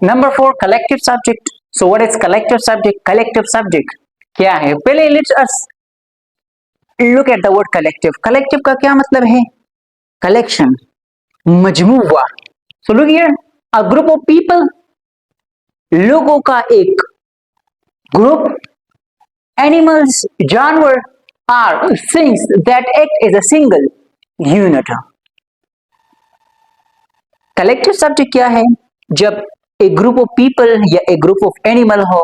Number 4 collective subject. So what is collective subject? Collective subject क्या है? पहले let's us look at the word collective. Collective का क्या मतलब है? कलेक्शन, मजमूआ. So look here, a group of people, लोगों का एक ग्रुप, एनिमल्स, जानवर, or things that act as a single unit. Collective subject क्या है? जब एक ग्रुप ऑफ पीपल या एक ग्रुप ऑफ एनिमल हो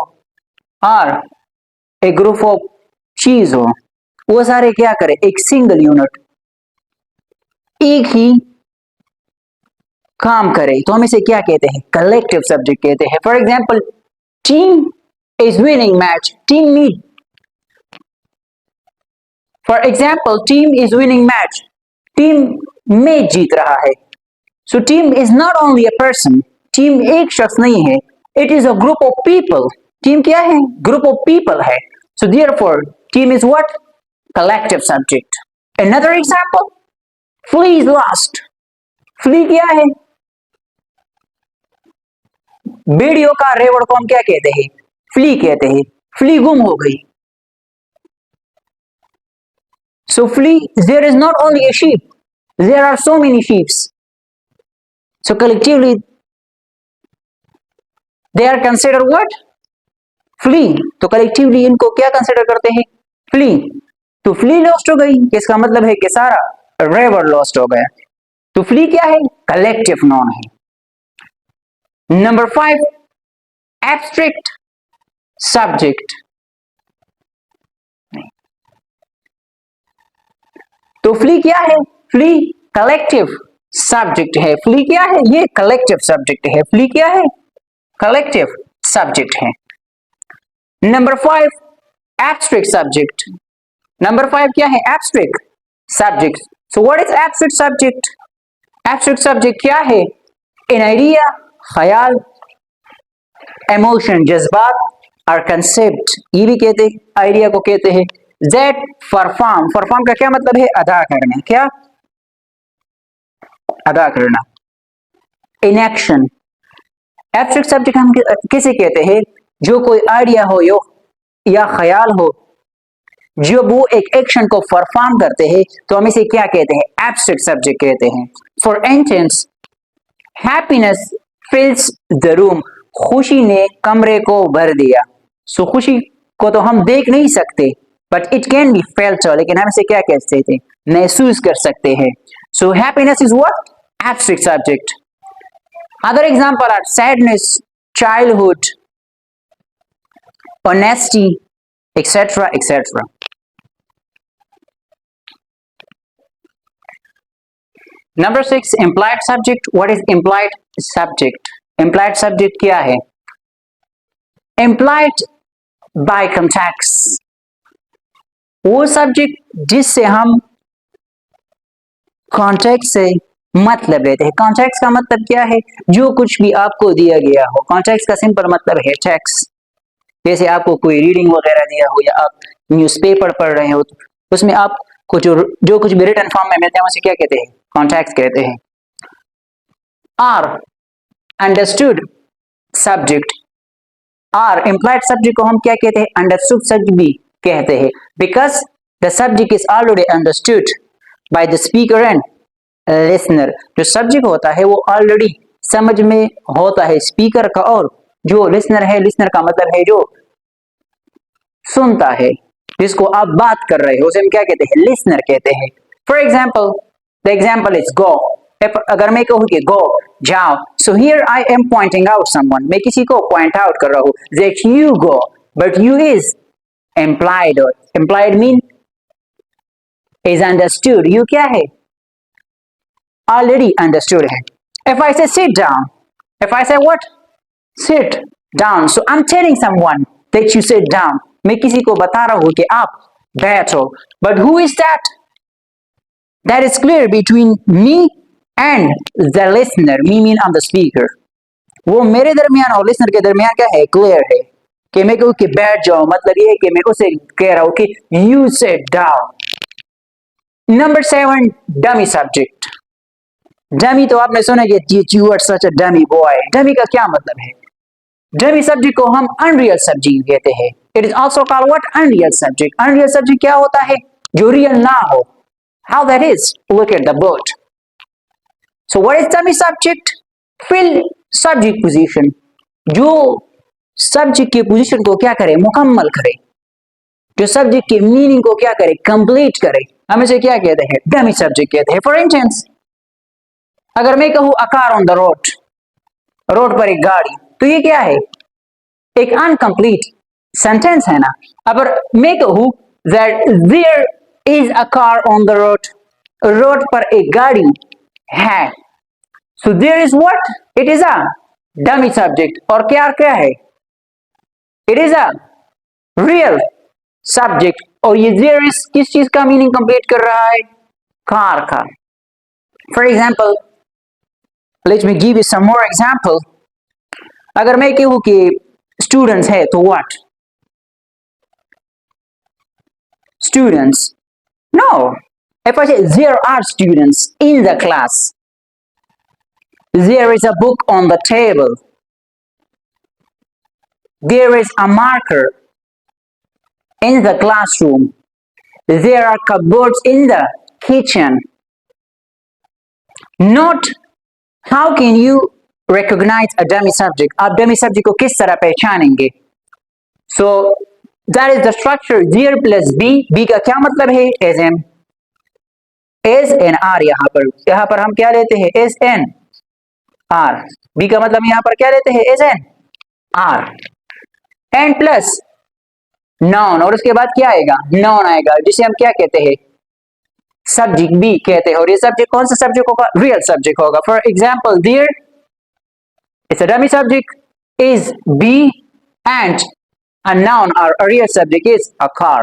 और एक ग्रुप ऑफ चीज हो, वो सारे क्या करे? एक सिंगल यूनिट, एक ही काम करे, तो हम इसे क्या कहते हैं? कलेक्टिव सब्जेक्ट कहते हैं. For example, team is winning match. Team meet. For example, team is winning match. Team match जीत रहा है. So team is not only a person. Team एक शख्स नहीं है. It is a group of people. Team क्या है? Group of people है. So therefore team is what? Collective subject. Another example, flea is lost. Flea क्या है? बेड़ियों का रेवड़ को हम क्या कहते हैं? फ्ली कहते हैं. फ्ली गुम हो गई. So flea, there is not only a sheep, there are so many sheeps. So collectively, they are considered what? Flea. तो collectively इनको क्या consider करते हैं? Flea. तो flea lost हो गई, इसका मतलब है कि सारा river lost हो गया. तो flea क्या है? Collective noun है. Number 5, abstract subject. तो फ्ली क्या है? फ्ली कलेक्टिव सब्जेक्ट है. फ्ली क्या है? ये कलेक्टिव सब्जेक्ट है. फ्ली क्या है? कलेक्टिव सब्जेक्ट है. Number 5, abstract subject. नंबर 5 क्या है? Abstract subject. So what is abstract subject? Abstract subject क्या है? एन आइडिया, ख्याल, इमोशन, जज्बात, और कंसेप्ट, ये भी कहते हैं, आइडिया को कहते हैं. That perform. परफॉर्म का क्या मतलब है? अदा करना. क्या? अदा करना. In action. एब्स्ट्रैक्ट सब्जेक्ट हम किसे कहते हैं? जो कोई आइडिया हो या ख्याल हो, जो वो एक एक्शन को परफॉर्म करते हैं, तो हम इसे क्या कहते हैं? एब्स्ट्रैक्ट सब्जेक्ट कहते हैं. For instance, happiness फिल्स the room. खुशी ने कमरे को भर दिया. सो खुशी को तो हम देख नहीं सकते, but it can be felt. लेकिन हम इसे क्या कहते थे? महसूस कर सकते हैं. So happiness is what? Abstract subject. Other example are sadness, childhood, honesty, etcetera etcetera. Number 6, implied subject. What is implied subject? Implied subject क्या है? Implied by context. वो सब्जेक्ट जिससे हम कॉन्टेक्स्ट से मतलब लेते हैं. कॉन्टेक्स्ट का मतलब क्या है? जो कुछ भी आपको दिया गया हो. कॉन्टेक्स्ट का सिंपल मतलब है टेक्स्ट. जैसे आपको कोई रीडिंग वगैरह दिया हो या आप न्यूज़पेपर पढ़ रहे हो, तो उसमें आपको जो कुछ भी रिटन फॉर्म में मिलता है उसे क्या कहते हैं? कॉन्टेक्स्ट कहते हैं. Or understood subject. Or implied subject को हम क्या कहते हैं? अंडरस्टूड सब्जेक्ट भी कहते हैं. Because the subject is already understood by the speaker and listener. जो सब्जेक्ट होता है वो ऑलरेडी समझ में होता है स्पीकर का, और जो लिसनर है, लिसनर का मतलब है जो सुनता है, जिसको आप बात कर रहे हो, उसे हम क्या कहते हैं? लिसनर कहते हैं. For example, the example is go. अगर मैं कहूं कि गो, जाओ, so here I am pointing out someone. मैं किसी को पॉइंट आउट कर रहा हूं. That you go, but you is implied. और implied mean is understood. You क्या है? Already understood है. If I say sit down, if I say what? Sit down. So I'm telling someone that you sit down. मैं किसी को बता रहा हूँ कि आप बैठो. But who is that? That is clear between me and the listener. Me mean I'm the speaker. वो मेरे दरमियान और listener के दरमियान क्या है? Clear है. कि मैं कहूँ कि बैठ जाओ, मतलब ये है कि मैं उसे कह रहा हूं कि you sit down. Number 7, dummy subject. Dummy तो आपने सुना कि you are such a dummy boy. Dummy का क्या मतलब है? डमी सब्जेक्ट को हम अनरियल सब्जेक्ट कहते हैं। It is also called what? Unreal subject. Unreal subject क्या होता है? जो रियल ना हो। How that is? Look at the board. So what is dummy subject? Fill subject position, जो सब्जेक्ट की पोजीशन को क्या करे? मुकम्मल करे, जो सब्जेक्ट के मीनिंग को क्या करे? कंप्लीट करे। हम इसे क्या कहते हैं? डमी सब्जेक्ट कहते हैं। फॉर इंस्टेंस, अगर मैं कहूं अ car on the road, road पर एक गाड़ी, तो ये क्या है? एक अनकंप्लीट सेंटेंस है ना। अगर मैं कहूं that there is a car on the road, road पर एक गाड़ी है, so there is what? It is a dummy subject. और क्या क्या है? It is a real subject. और ये देयर इज किस चीज का मीनिंग कंप्लीट कर रहा है? कार का। For example, let me give you some more example. अगर मैं कहूं कि स्टूडेंट्स है, तो what? Students. No, if I say there are students in the class, there is a book on the table, there is a marker in the classroom, there are cupboards in the kitchen. Not how can you recognize a dummy subject? आप dummy subject को किस तरह पहचानेंगे? So that is the structure there plus be. be का क्या मतलब है? as in, as and r। यहाँ पर हम क्या लेते हैं? as and r। be का मतलब यहाँ पर क्या लेते हैं? as and r। and plus noun, और उसके बाद क्या आएगा? noun आएगा, जिसे हम क्या कहते हैं? सब्जेक्ट बी कहते हैं। और ये सब्जेक्ट कौन सा सब्जेक्ट होगा? रियल सब्जेक्ट होगा। For example, there it's a dummy subject is B and a noun or a real subject is a car.